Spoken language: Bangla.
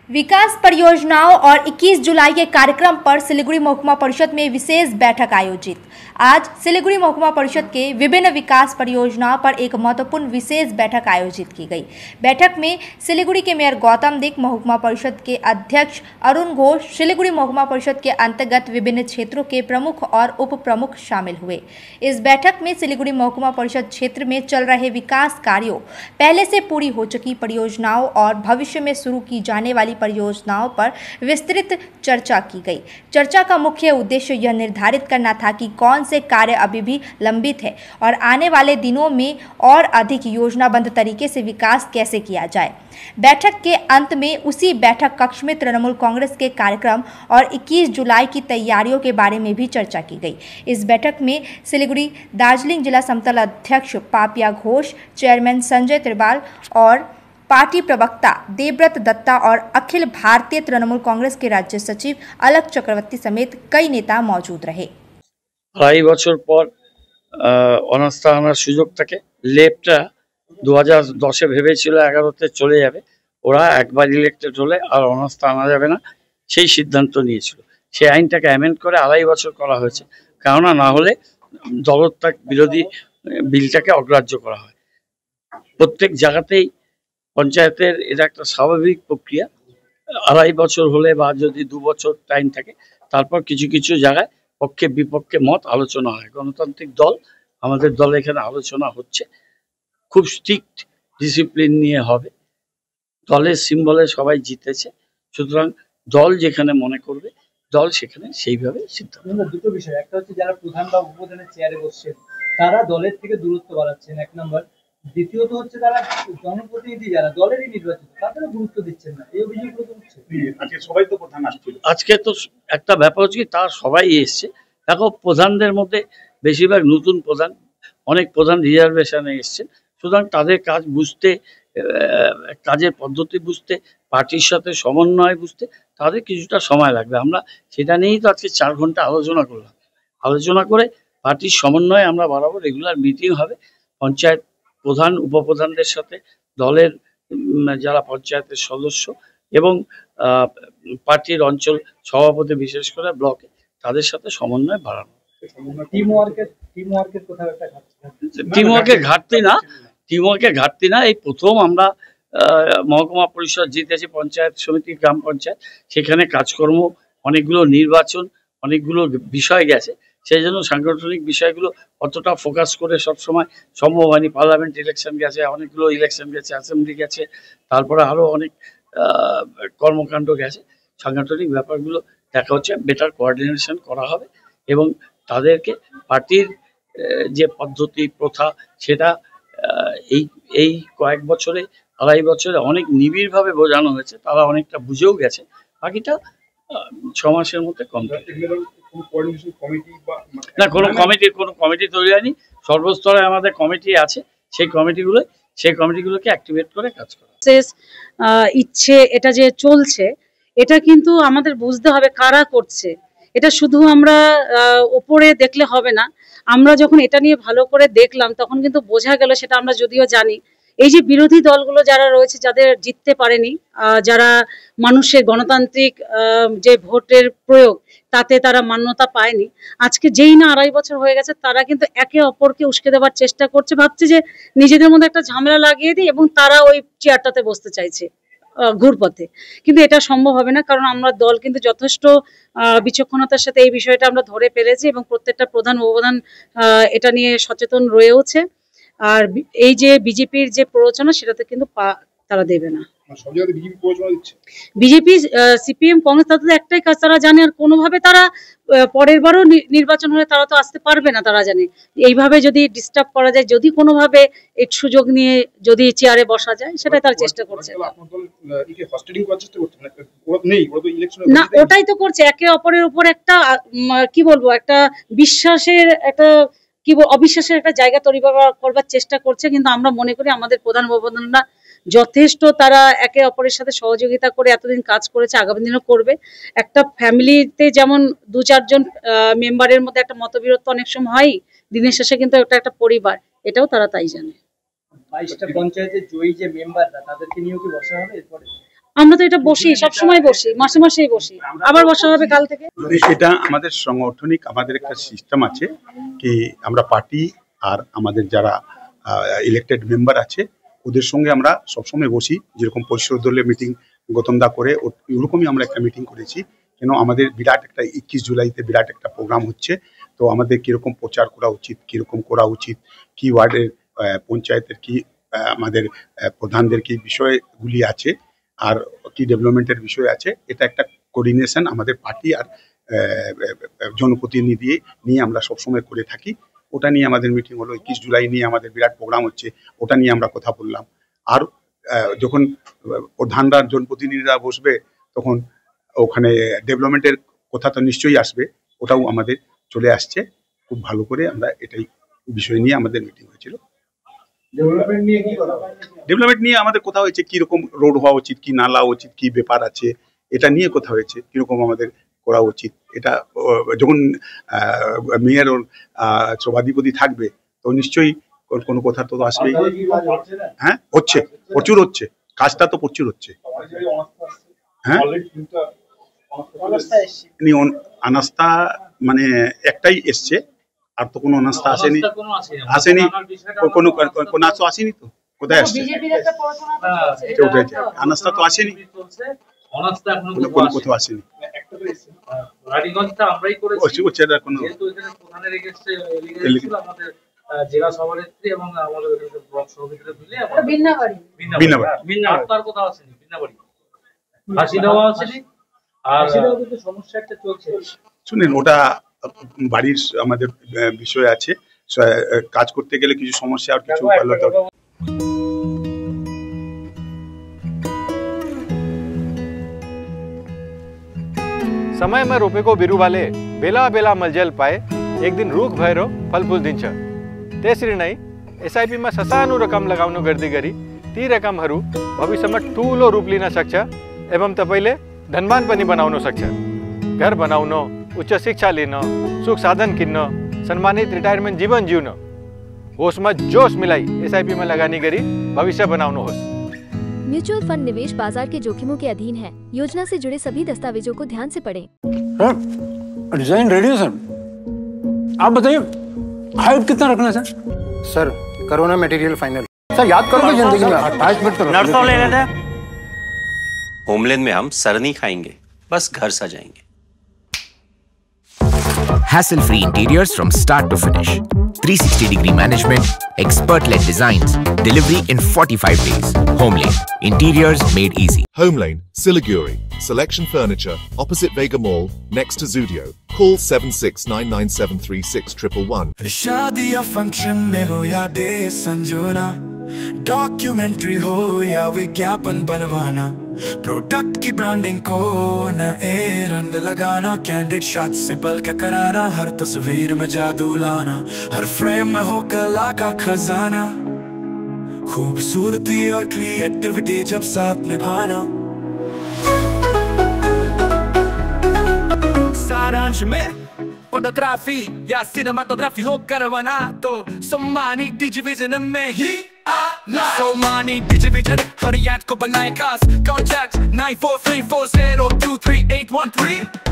विकास परियोजनाओं और 21 जुलाई के कार्यक्रम पर सिलीगुड़ी महकुमा परिषद में विशेष बैठक आयोजित। आज सिलीगुड़ी महकुमा परिषद के विभिन्न विकास परियोजनाओं पर एक महत्वपूर्ण विशेष बैठक आयोजित की गई। बैठक में सिलीगुड़ी के मेयर गौतम दिक, महकुमा परिषद के अध्यक्ष अरुण घोष, सिलीगुड़ी महकुमा परिषद के अंतर्गत विभिन्न क्षेत्रों के प्रमुख और उप प्रमुख शामिल हुए। इस बैठक में सिलीगुड़ी महकुमा परिषद क्षेत्र में चल रहे विकास कार्यों, पहले से पूरी हो चुकी परियोजनाओं और भविष्य में शुरू की जाने वाली परियोजनाओं पर विस्तृत चर्चा की गई। चर्चा का मुख्य उद्देश्य यह निर्धारित करना था कि कौन से कार्य अभी भी लंबित है और आने वाले दिनों में और अधिक योजनाबद्ध तरीके से विकास कैसे किया जाए। बैठक के अंत में उसी बैठक कक्ष में तृणमूल कांग्रेस के कार्यक्रम और 21 जुलाई की तैयारियों के बारे में भी चर्चा की गई। इस बैठक में सिलीगुड़ी दार्जिलिंग जिला समतल अध्यक्ष पापिया घोष, चेयरमैन संजय त्रिपाल और पार्टी प्रवक्ता देवव्रत दत्ता और अखिल भारतीय तृणमूल कांग्रेस के राज्य सचिव अलक चक्रवर्ती समेत कई नेता मौजूद रहे। 2.5 বছর পর অনাস্থা আনার সুযোগ থাকে। লেফটরা 2010-এ ভেবেছিল 11-তে চলে যাবে, ওরা একবার ইলেক্টেড হলে আর অনাস্থা আনা যাবে না, সেই সিদ্ধান্ত নিয়েছিল। সেই আইনটাকে অ্যামেন্ড করে 2.5 বছর করা হয়েছে, কেননা না হলে দলত্যাগ বিরোধী বিলটাকে অগ্রাহ্য করা হয়। প্রত্যেক জায়গাতেই পঞ্চায়েতের এটা একটা স্বাভাবিক প্রক্রিয়া। 2.5 বছর হলে বা যদি 2 বছর টাইম থাকে, তারপর কিছু কিছু জায়গায় পক্ষে বিপক্ষে মত আলোচনা হয়। গণতান্ত্রিক দল, আমাদের দলে এখানে আলোচনা হচ্ছে, খুব স্ট্রিক্ট ডিসিপ্লিন নিয়ে হবে। দলের সিম্বলে সবাই জিতেছে, সুতরাং দল যেখানে মনে করবে দল সেখানে সেইভাবে সিদ্ধান্ত। দুটো বিষয়, একটা হচ্ছে যারা প্রধান বা উপপ্রধানের চেয়ারে বসছেন তারা দলের থেকে দূরত্ব বাড়াচ্ছেন, এক নম্বর। দ্বিতীয়ত হচ্ছে তারা জনপ্রতিনিধি যারা দলেরই নির্বাচিত তাদেরও গুরুত্ব দিচ্ছেন না, এই অভিযোগগুলো তো উঠছে। আজকে সবাই তো প্রধান আসছিল, আজকে তো একটা ব্যাপার হচ্ছে তারা সবাই এসছে। দেখো, প্রধানদের মধ্যে বেশিরভাগ নতুন প্রধান, অনেক প্রধান রিজার্ভেশনে এসছেন, সুতরাং তাদের কাজ বুঝতে, কাজের পদ্ধতি বুঝতে, পার্টির সাথে সমন্বয় বুঝতে তাদের কিছুটা সময় লাগবে। আমরা সেটা নিয়েই তো আজকে 4 ঘন্টা আলোচনা করলাম। আলোচনা করে পার্টির সমন্বয়ে আমরা বাড়াবো, রেগুলার মিটিং হবে পঞ্চায়েত প্রধান উপপ্রধানদের সাথে, দলের যারা পঞ্চায়েতের সদস্য এবং পার্টির অঞ্চল সভাপতি, বিশেষ করে ব্লকে, তাদের সাথে সমন্বয় বাড়ানো। টিমওয়ার্কের ঘাটতি না, এই প্রথম আমরা মহকুমা পরিষদ জিতেছি, পঞ্চায়েত সমিতি, গ্রাম পঞ্চায়েত, সেখানে কাজকর্ম, অনেকগুলো নির্বাচন, অনেকগুলো বিষয় গেছে, সেই জন্য সাংগঠনিক বিষয়গুলো অতটা ফোকাস করে সবসময় সম্ভব হয়নি। পার্লামেন্ট ইলেকশন গেছে, অনেকগুলো ইলেকশন গেছে, অ্যাসেম্বলি গেছে, তারপরে আরও অনেক কর্মকাণ্ড গেছে। সাংগঠনিক ব্যাপারগুলো দেখা হচ্ছে, বেটার কোঅর্ডিনেশন করা হবে এবং তাদেরকে পার্টির যে পদ্ধতি প্রথা সেটা এই কয়েক বছরে, 2.5 বছরে অনেক নিবিড়ভাবে বোঝানো হয়েছে, তারা অনেকটা বুঝেও গেছে। বাকিটা 6 মাসের মধ্যে কমপ্লিট। না, কোনো কমিটি তৈরি হয়নি, সর্বস্তরে আমাদের কমিটি আছে, সেই কমিটিগুলোকে অ্যাক্টিভেট করে কাজ করা। ইচ্ছে এটা যে চলছে, এটা কিন্তু আমাদের বুঝতে হবে কারা করছে। এটা শুধু আমরা ওপরে দেখলে হবে না, আমরা যখন এটা নিয়ে ভালো করে দেখলাম তখন কিন্তু বোঝা গেল, সেটা আমরা যদিও জানি, এই যে বিরোধী দলগুলো যারা রয়েছে, যাদের জিততে পারেনি, যারা মানুষের গণতান্ত্রিক যে ভোটের প্রয়োগ তাতে তারা মান্যতা পায়নি, আজকে যেই না 2.5 বছর হয়ে গেছে, তারা কিন্তু একে অপরকে উস্কে দেওয়ার চেষ্টা করছে, ভাবছে যে নিজেদের মধ্যে একটা ঝামেলা লাগিয়ে দিই এবং তারা ওই চেয়ারটাতে বসতে চাইছে ঘুরপথে। কিন্তু এটা সম্ভব হবে না, কারণ আমরা দল কিন্তু যথেষ্ট বিচক্ষণতার সাথে এই বিষয়টা আমরা ধরে ফেলেছি এবং প্রত্যেকটা প্রধান উপপ্রধান এটা নিয়ে সচেতন রয়েছে। আর এই যে বিজেপির যে প্ররোচনা, সেটাতে কিন্তু তারা দেবে না। বিজেপি, সিপিএম, কংগ্রেস, তাদের একটাই কাজ, তারা জানে আর কোনোভাবে তারা পরের বারও নির্বাচন হলে তারা তো আসতে পারবে না। তারা জানে এইভাবে যদি ডিস্টার্ব করা যায়, যদি কোনোভাবে এই সুযোগ নিয়ে যদি চেয়ারে বসা যায়, সেটাই তারা চেষ্টা করছে। না, ওটাই তো করছে, একে অপরের উপর একটা কি বলবো, একটা বিশ্বাসের একটা অবিশ্বাসের একটা জায়গা তৈরি করবার চেষ্টা করছে। কিন্তু আমরা মনে করি আমাদের প্রধান উপপ্রধানরা যথেষ্ট, তারা একে অপরের সাথে সহযোগিতা করে এতদিন কাজ করেছে, আগামী দিনও করবে। একটা ফ্যামিলিতে যেমন 2-4 জন মেম্বারের মধ্যে একটা মতবিরোধ অনেক সময় হয়, দিনের শেষে কিন্তু এটা একটা পরিবার, এটাও তারা তাই জানে। 22টা পঞ্চায়েতের জয়ী যে মেম্বাররা, তাদেরকে নিয়েও কি বসা হবে এরপরে? আমরা তো এটা বসি, সবসময় বসি, মাসে মাসেই বসি, আবার বসা হবে কাল থেকে। এটা আমাদের সাংগঠনিক আমাদের একটা সিস্টেম আছে কি আমরা পার্টি আর আমাদের যারা ইলেক্টেড মেম্বার আছে ওদের সঙ্গে আমরা সবসময় বসি, যেরকম পরিষদ দলের মিটিং গতমদা করে ওরকমই আমরা একটা মিটিং করেছি। কেন আমাদের বিরাট একটা 21 জুলাইতে বিরাট একটা প্রোগ্রাম হচ্ছে, তো আমাদের কিরকম প্রচার করা উচিত, কিরকম করা উচিত, কি ওয়ার্ডের পঞ্চায়েতের কি আমাদের প্রধানদের কি বিষয়গুলি আছে আর কি ডেভেলপমেন্টের বিষয় আছে, এটা একটা কোঅর্ডিনেশন আমাদের পার্টি আর জনপ্রতিনিধি নিয়ে আমরা সবসময় করে থাকি। ওটা নিয়ে আমাদের মিটিং হলো, 21 জুলাই নিয়ে আমাদের বিরাট প্রোগ্রাম হচ্ছে, ওটা নিয়ে আমরা কথা বললাম। আর যখন প্রধানরা জনপ্রতিনিধিরা বসবে তখন ওখানে ডেভেলপমেন্টের কথা তো নিশ্চয়ই আসবে, ওটাও আমাদের চলে আসছে। খুব ভালো করে আমরা এটাই বিষয় নিয়ে আমাদের মিটিং হয়েছিল। ডেভেলপমেন্ট নিয়ে আমাদের কথা হয়েছে, কিরকম রোড হওয়া উচিত, কি নালা উচিত, কি ব্যাপার আছে, এটা নিয়ে কথা হয়েছে, কিরকম আমাদের করা উচিত। এটা যখন মেয়র ওর সভাধিপতি থাকবে তো নিশ্চয়ই কোনো কথা তো আসবেই। হ্যাঁ, হচ্ছে, প্রচুর হচ্ছে, কাজটা তো প্রচুর হচ্ছে। হ্যাঁ, অনাস্থা মানে একটাই এসছে, আর তো কোনো অনাস্থা আসেনি, কোনো আসেনি তো, কোথায় আসছে অনাস্থা তো আসেনি, কোথাও আসেনি। জেলা সভানেত্রী এবং আমাদের ব্লক সভাপতিরা মিলে সমস্যা একটা চলছে। শুনেন, ওটা বাড়ির আমাদের বিষয় আছে, কাজ করতে গেলে কিছু সমস্যা আর কিছু ভালো। समय में रोपे को बिरु वाले बेला बेला मलजल पाए एक दिन रूख भैरो फल फूल दिन छ तेसरी नहीं SIP में ससानु रकम लगाउनु गर्दी गरी ती रकम हरू भविष्य में ठूलो रूप लिन सक्छ एवं तपाईले धनवान पनि बनाउन सक्छ। घर बनाउन, उच्च शिक्षा लिन, सुख साधन किन्न, सम्मानित रिटायरमेंट जीवन जिउन, होश में जोश मिलाई SIP में लगानी गरी भविष्य बनाउनुहोस्। म्यूचुअल फंड निवेश बाजार के जोखिमों के अधीन है। योजना से जुड़े सभी दस्तावेजों को ध्यान से पढ़ें। डिजाइन रेडी है सर, आप बताइए हाइट कितना रखना है सर? सर करो ना मटेरियल फाइनल। सर याद करो जिंदगी में 28 मिनट तो नर्सों ले लेते हैं। होमलैंड में हम सर नहीं खाएंगे, बस घर सजाएंगे। Hassle-free interiors from start to finish. 360-degree management, expert-led designs, delivery in 45 days. Homelane, interiors made easy. Homelane, Siliguri, Selection Furniture, opposite Vega Mall, next to Zudio. Call 7699736111. शादी या फंक्शन में हो या डे संजोना, डॉक्यूमेंट्री हो या विज्ञापन बनवाना, प्रोडक्ट की ब्रांडिंग को नए रंग लगाना, कैंडिड शॉट से पल के कराना, हर तस्वीर में जादू लाना, हर फ्रेम में हो कला का खजाना, खूबसूरती और क्रिएटिविटी जब साथ निभाना। सारांश में फोटोग्राफी या सिनेमाटोग्राफी हो करवाना तो सम्मानित डिजिविजन में ही आना। सम्मानित डिजिविजन हर याद को बनाए खास। कॉन्टैक्ट 9434023813।